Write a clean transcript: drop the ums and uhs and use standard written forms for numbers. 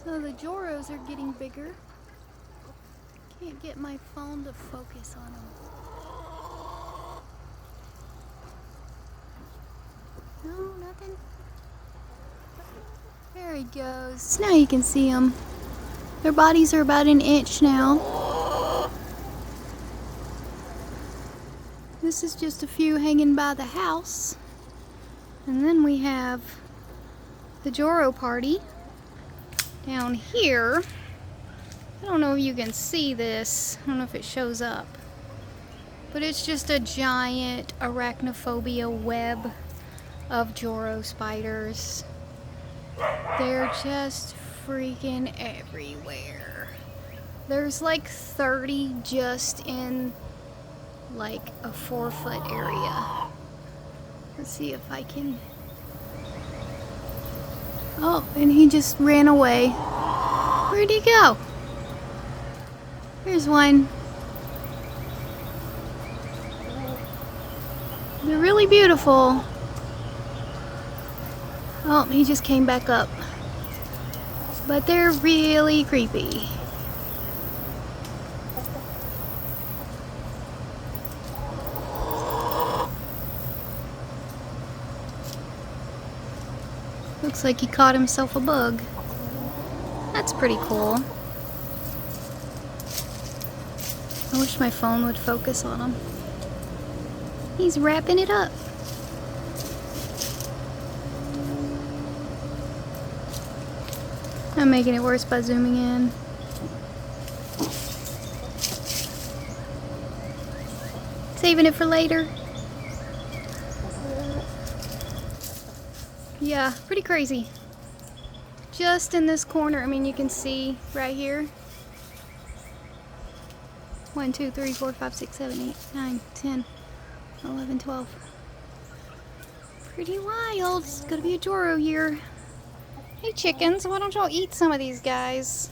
So the Joros are getting bigger. Can't get my phone to focus on them. No, nothing. There he goes. Now you can see them. Their bodies are about an inch now. This is just a few hanging by the house. And then we have the Joro party down here. I don't know if you can see this. I don't know if it shows up. But it's just a giant arachnophobia web of Joro spiders. They're just freaking everywhere. There's like 30 just in like a 4-foot area. Let's see if I can. Oh, and he just ran away. Where'd he go? Here's one. They're really beautiful. Oh, he just came back up. But they're really creepy. Looks like he caught himself a bug. That's pretty cool. I wish my phone would focus on him. He's wrapping it up. I'm making it worse by zooming in. Saving it for later. Yeah, pretty crazy. Just in this corner, I mean, you can see right here. 1, 2, 3, 4, 5, 6, 7, 8, 9, 10, 11, 12. Pretty wild. It's gonna be a Joro year. Hey chickens, why don't y'all eat some of these guys?